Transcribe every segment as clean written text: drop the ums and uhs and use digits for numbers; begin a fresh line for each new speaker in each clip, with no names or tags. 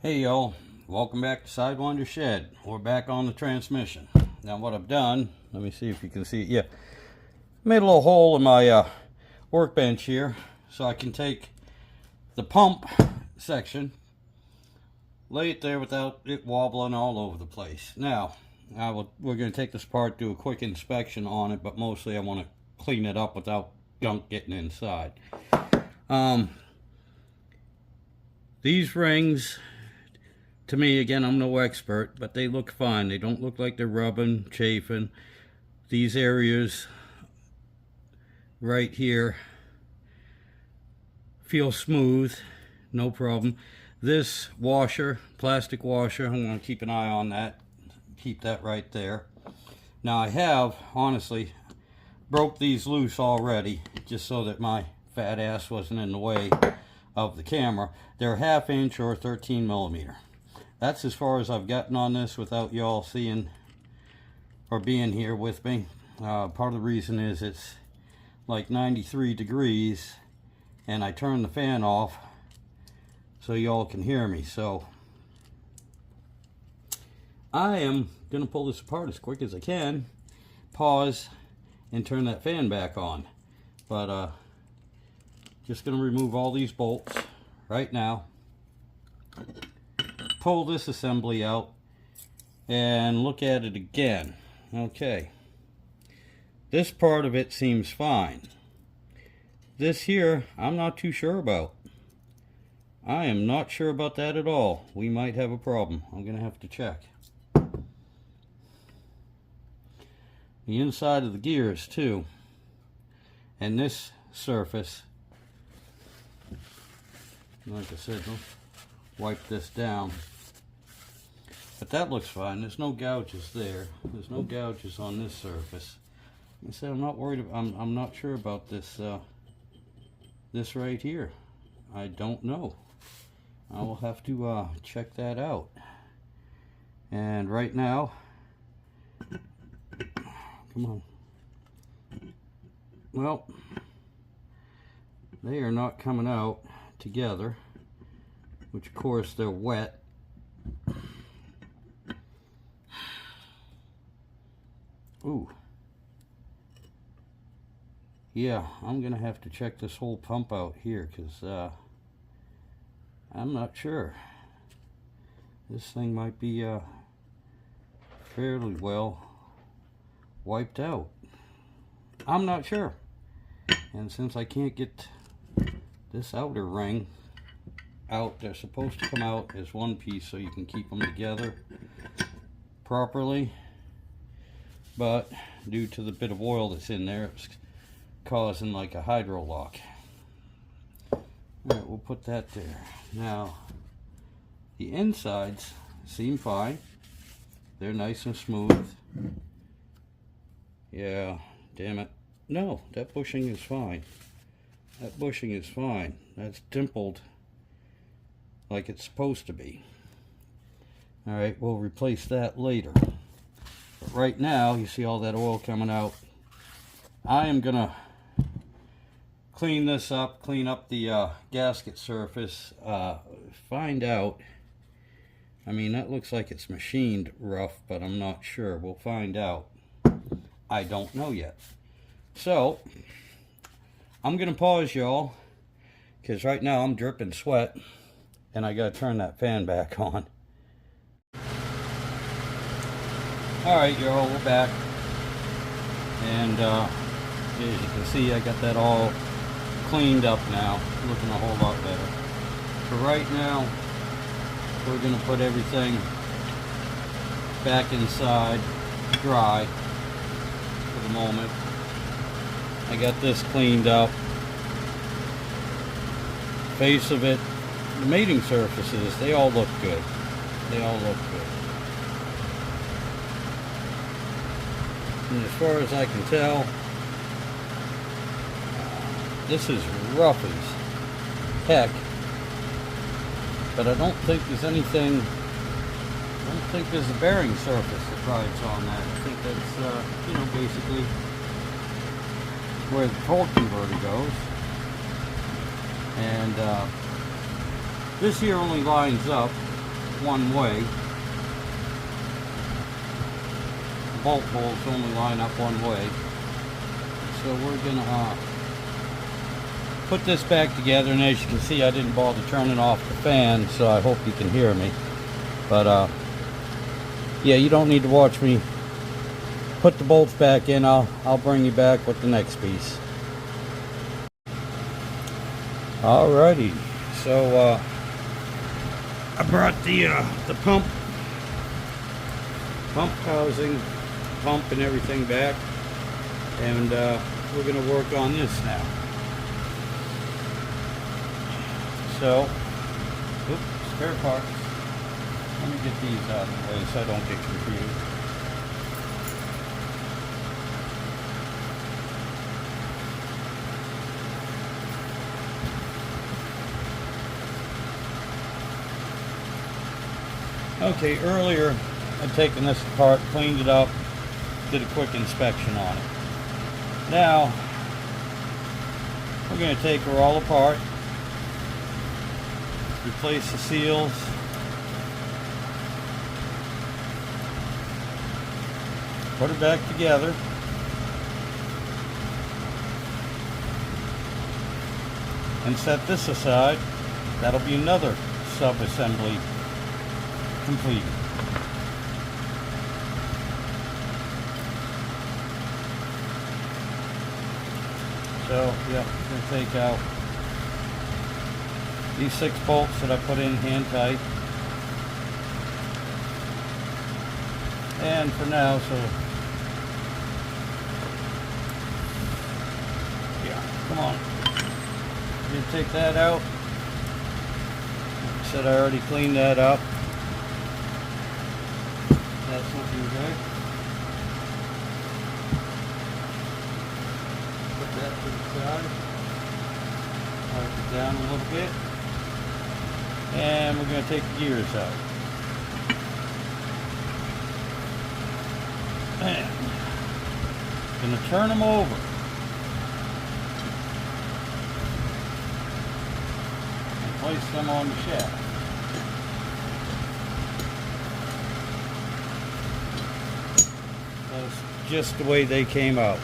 Hey y'all, welcome back to Sidewynders Shed. We're back on the transmission. Now what I've done, let me see if you can see it. Yeah, made a little hole in my workbench here so I can take the pump section, lay it there without it wobbling all over the place. Now, we're going to take this apart, do a quick inspection on it, but mostly I want to clean it up without gunk getting inside. These rings, to me, again, I'm no expert, but they look fine. They don't look like they're rubbing, chafing. These areas right here feel smooth, no problem. This washer, plastic washer, I'm going to keep an eye on that. Keep that right there. Now I have, honestly, broke these loose already, just so that my fat ass wasn't in the way of the camera. They're 1/2 inch or 13 millimeter. That's as far as I've gotten on this without y'all seeing or being here with me. Part of the reason is it's like 93 degrees and I turned the fan off so y'all can hear me. So I am going to pull this apart as quick as I can, pause, and turn that fan back on. But just going to remove all these bolts right now. Pull this assembly out and look at it again. Okay, this part of it seems fine. This here I'm not too sure about. I am not sure about that at all. We might have a problem. I'm gonna have to check. The inside of the gears too, and this surface, like I said, wipe this down. But that looks fine. There's no gouges there. There's no gouges on this surface. I said I'm not worried about, I'm not sure about this this right here. I don't know. I will have to check that out. And right now, come on. Well, they are not coming out together, which of course they're wet. Ooh. Yeah, I'm gonna have to check this whole pump out here, because I'm not sure. This thing might be fairly well wiped out. I'm not sure. And since I can't get this outer ring out, they're supposed to come out as one piece so you can keep them together properly. But due to the bit of oil that's in there, it's causing like a hydro lock. Alright, we'll put that there. Now, the insides seem fine. They're nice and smooth. Yeah, damn it. No, that bushing is fine. That bushing is fine. That's dimpled like it's supposed to be. Alright, we'll replace that later. But right now, you see all that oil coming out. I am gonna clean this up, clean up the gasket surface, find out. I mean, that looks like it's machined rough, but I'm not sure. We'll find out. I don't know yet. So, I'm gonna pause y'all, because right now I'm dripping sweat, and I gotta turn that fan back on. Alright y'all, we're back, and as you can see, I got that all cleaned up now, looking a whole lot better. For right now, we're going to put everything back inside, dry, for the moment. I got this cleaned up. Face of it, the mating surfaces, they all look good. They all look good. And as far as I can tell, this is rough as heck, but I don't think there's anything, I don't think there's a bearing surface that rides on that. I think that's, you know, basically where the torque converter goes. And this here only lines up one way. The bolt holes only line up one way. So we're gonna put this back together, and as you can see, I didn't bother turning off the fan, so I hope you can hear me. But yeah, you don't need to watch me put the bolts back in. I'll bring you back with the next piece. Alrighty, so I brought the pump housing, pump and everything back, and we're going to work on this now. So, oops, spare parts. Let me get these out of the way so I don't get confused. Okay, earlier I'd taken this apart, cleaned it up, did a quick inspection on it. Now, we're going to take her all apart, replace the seals, put it back together, and set this aside. That'll be another sub-assembly completed. So, yeah, I'm going to take out these 6 bolts that I put in hand tight. And for now, so yeah, come on. I'm going to take that out. Like I said, I already cleaned that up. That's looking good. Put that to the side. Wipe it down a little bit. And we're going to take the gears out. And I'm going to turn them over. And place them on the shaft. That's just the way they came out.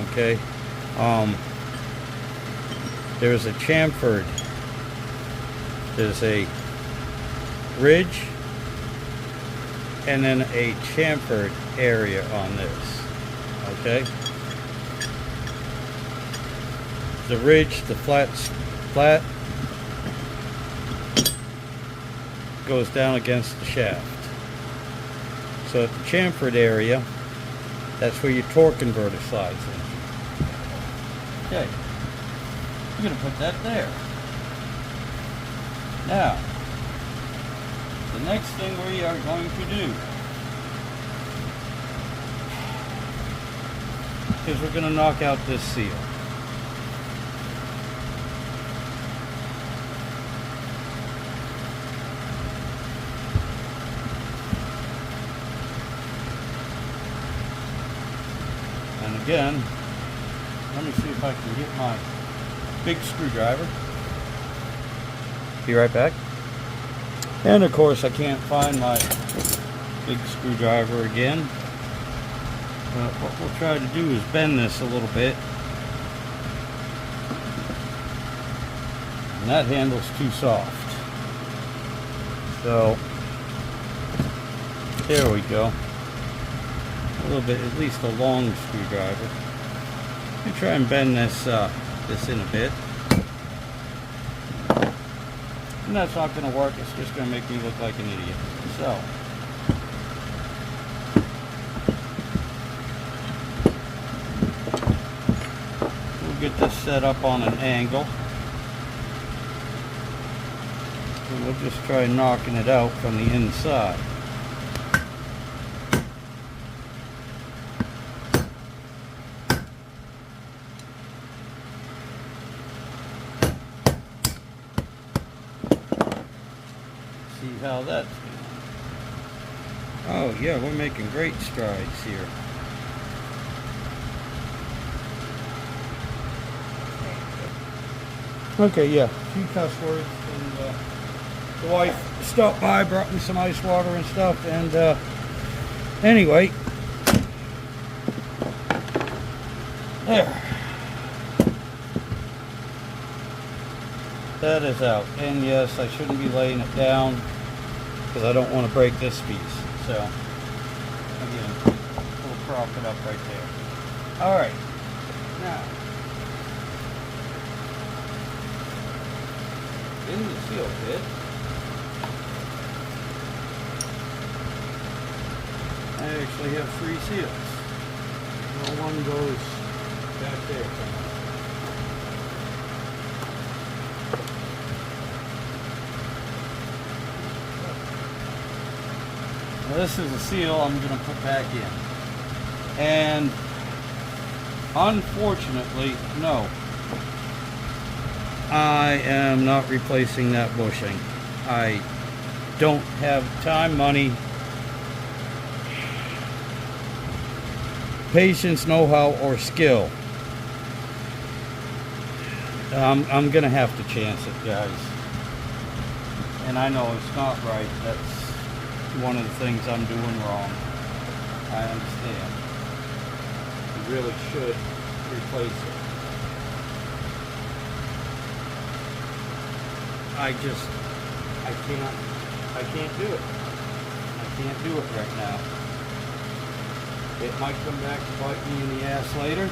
Okay. There's a chamfered. There's a ridge and then a chamfered area on this. Okay. The ridge, the flat goes down against the shaft. So at the chamfered area, that's where your torque converter slides in. Okay, I'm going to put that there. Now, the next thing we are going to do is we're going to knock out this seal. Again, let me see if I can get my big screwdriver. Be right back. And of course I can't find my big screwdriver again. But what we'll try to do is bend this a little bit. And that handle's too soft. So, there we go. A little bit, at least a long screwdriver. Let me try and bend this this in a bit. And that's not going to work. It's just going to make me look like an idiot. So, we'll get this set up on an angle. And we'll just try knocking it out from the inside. See how that's going. Oh yeah, we're making great strides here. Okay, yeah, a few cuss words, and the wife stopped by, brought me some ice water and stuff, and anyway, there. That is out, and yes, I shouldn't be laying it down because I don't want to break this piece. So again, we'll prop it up right there. All right, now in the seal kit, I actually have 3 seals. Well, one goes back there. Now this is a seal I'm going to put back in. And unfortunately, no, I am not replacing that bushing. I don't have time, money, patience, know-how, or skill. I'm gonna have to chance it, guys. And I know it's not right. That's one of the things I'm doing wrong. I understand. You really should replace it. I can't do it. I can't do it right now. It might come back to bite me in the ass later.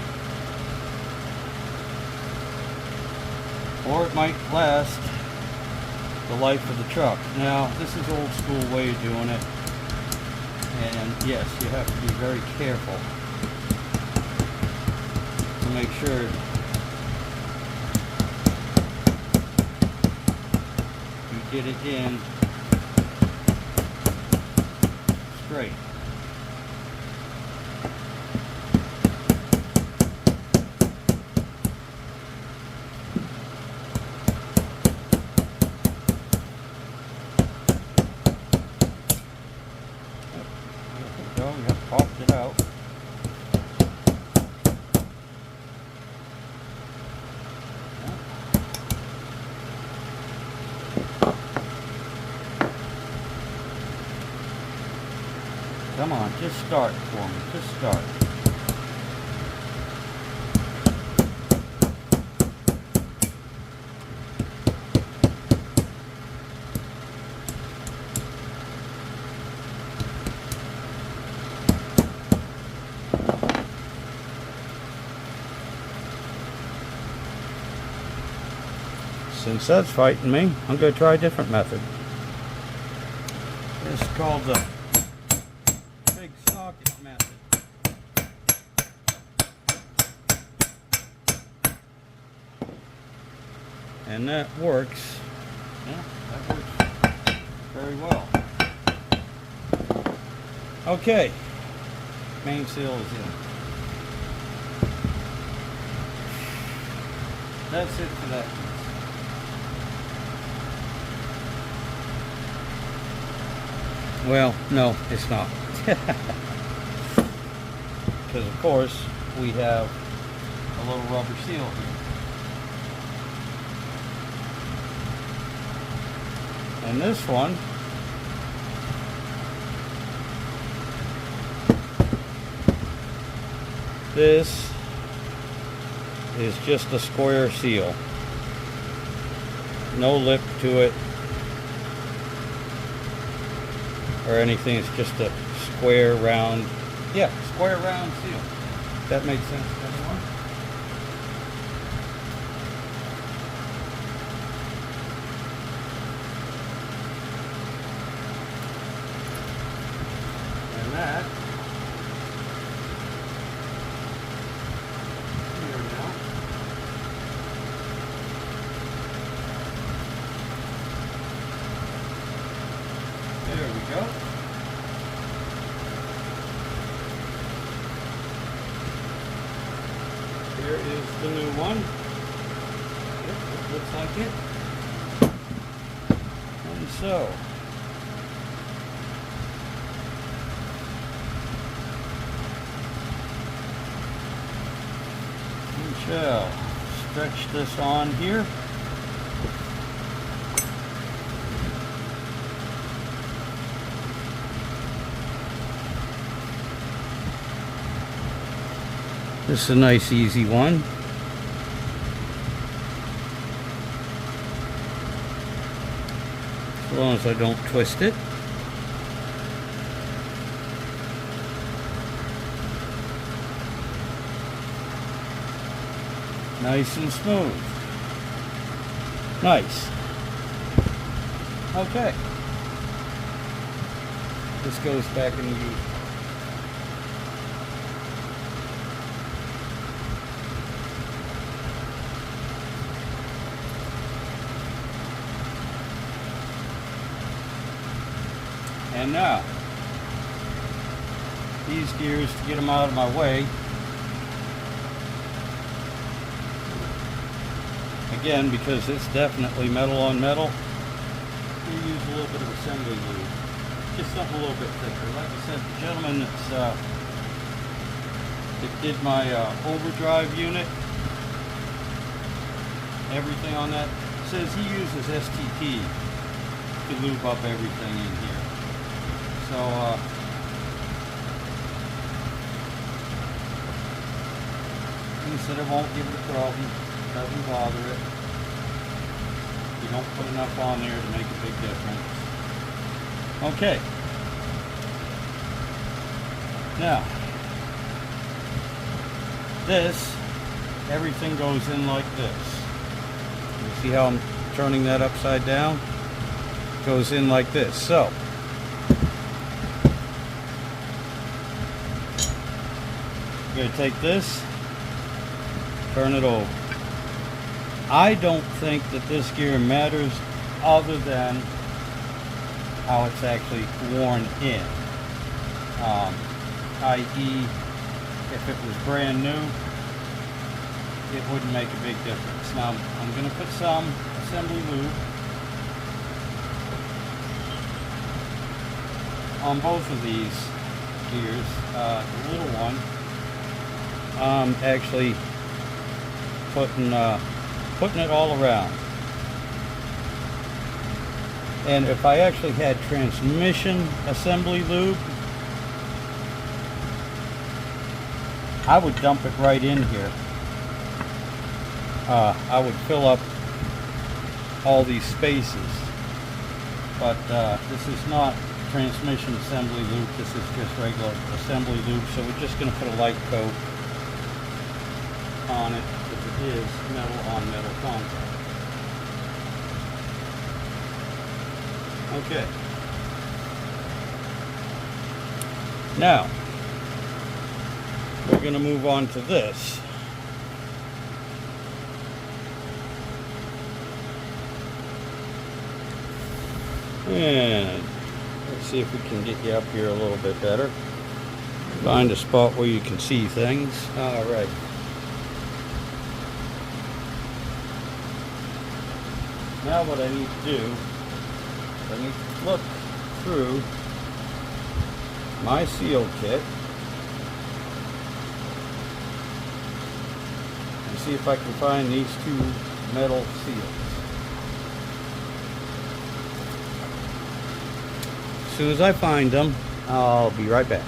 Or it might last the life of the truck. Now, this is old school way of doing it. And yes, you have to be very careful to make sure you get it in straight. Popped it out. Come on, just start for me. Just start. Since that's fighting me, I'm going to try a different method. It's called the big socket method. And that works. Yeah, that works very well. Okay, main seal is in. That's it for that piece. Well, no, it's not. Because of course we have a little rubber seal here. And this one this is just a square seal. No lip to it or anything. It's just a square round, square round seal. That makes sense to everyone. And that here now. There we go. Here is the new one. Yep, it looks like it. And so, we shall stretch this on here. This is a nice easy one. As long as I don't twist it. Nice and smooth. Nice. Okay. This goes back in the use. And now, these gears, to get them out of my way, again, because it's definitely metal on metal, we use a little bit of assembly lube. Just something a little bit thicker. Like I said, the gentleman that did my overdrive unit, everything on that, says he uses STP to lube up everything in here. So, he said it won't give it a problem, doesn't bother it. You don't put enough on there to make a big difference. Okay. Now, this, everything goes in like this. You see how I'm turning that upside down? It goes in like this. So, I'm going to take this, turn it over. I don't think that this gear matters other than how it's actually worn in. I.e., if it was brand new, it wouldn't make a big difference. Now, I'm going to put some assembly lube on both of these gears. The little one, actually putting it all around. And if I actually had transmission assembly lube, I would dump it right in here. I would fill up all these spaces, but this is not transmission assembly lube. This is just regular assembly lube, so we're just going to put a light coat on it, because it is metal on metal contact. Okay. Now, we're going to move on to this. And let's see if we can get you up here a little bit better. Find a spot where you can see things. All right. Now what I need to do, I need to look through my seal kit and see if I can find these two metal seals. As soon as I find them, I'll be right back.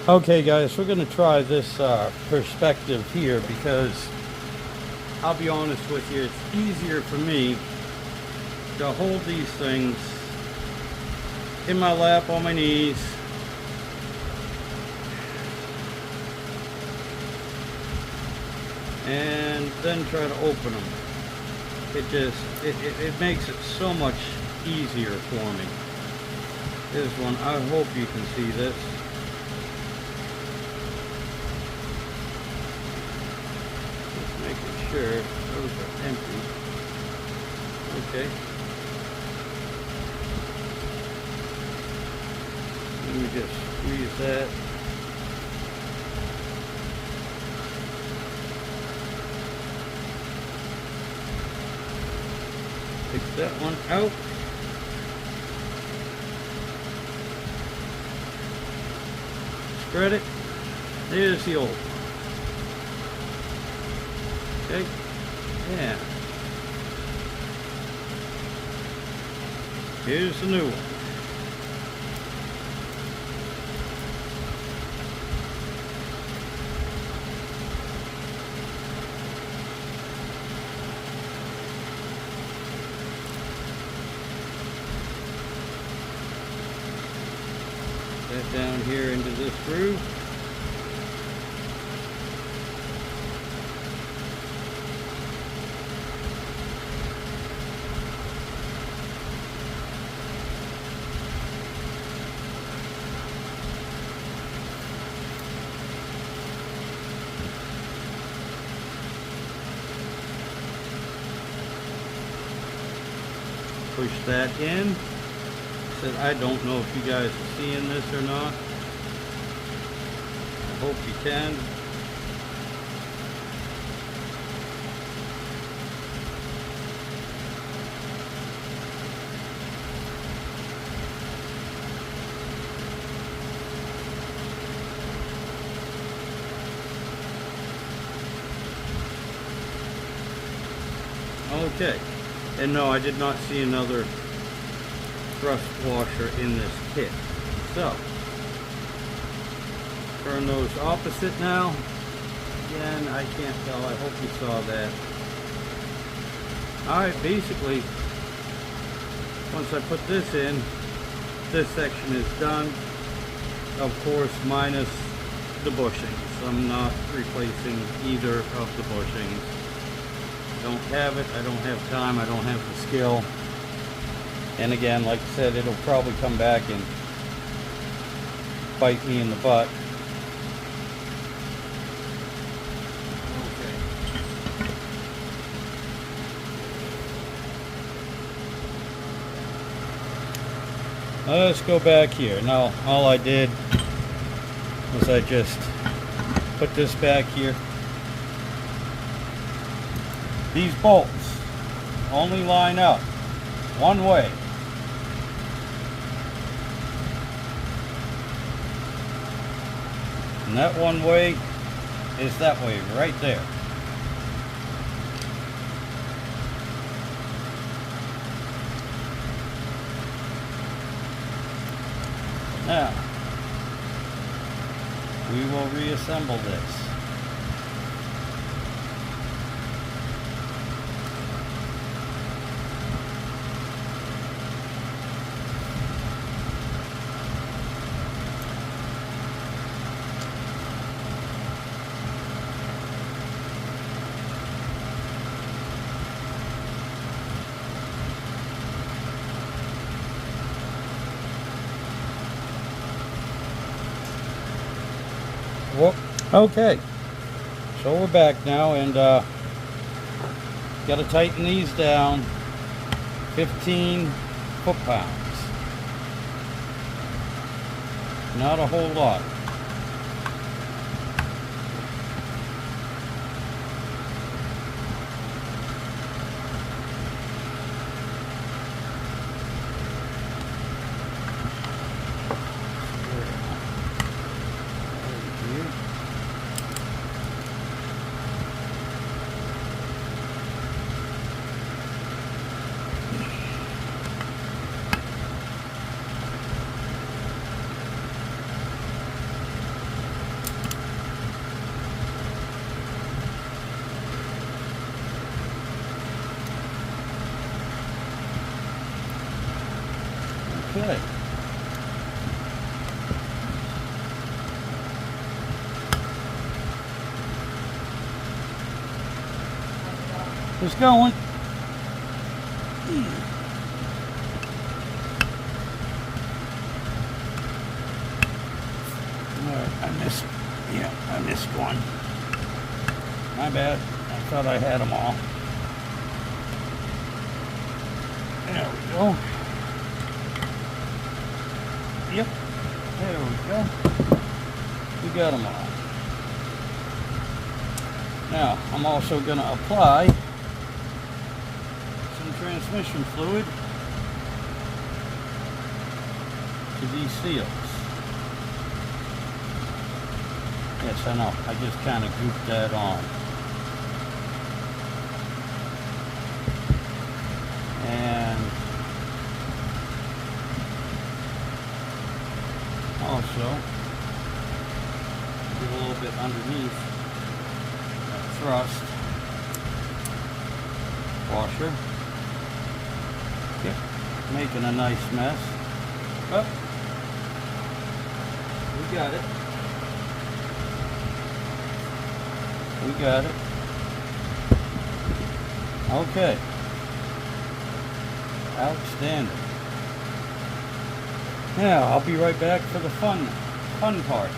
Okay guys, we're going to try this perspective here, because I'll be honest with you, it's easier for me to hold these things in my lap on my knees and then try to open them. It makes it so much easier for me. This one, I hope you can see this. Just making sure those are empty. Okay. Let me just squeeze that. Take that one out. Spread it. There's the old one. Okay. Yeah. Here's the new one. down here into this groove. Push that in. Said, I don't know if you guys are seeing this or not. I hope you can. Okay. And no, I did not see another thrust washer in this kit. So, turn those opposite now. Again, I can't tell. I hope you saw that. Alright, basically, once I put this in, this section is done. Of course, minus the bushings. I'm not replacing either of the bushings. Don't have it, I don't have time, I don't have the skill. And again, like I said, it'll probably come back and bite me in the butt. Okay. Let's go back here. Now, all I did was I just put this back here. These bolts only line up one way. And that one way is that way right there. Now, we will reassemble this. Okay, so we're back now, and got to tighten these down 15 foot-pounds. Not a whole lot. Okay. It's going. I missed one. My bad. I thought I had them all. There we go. Yep, there we go. We got them all. Now, I'm also going to apply some transmission fluid to these seals. Yes, I know. I just kind of gooped that on. And also get a little bit underneath that thrust washer. Yep, making a nice mess. But got it. We got it. Okay. Outstanding. Now, I'll be right back for the fun part.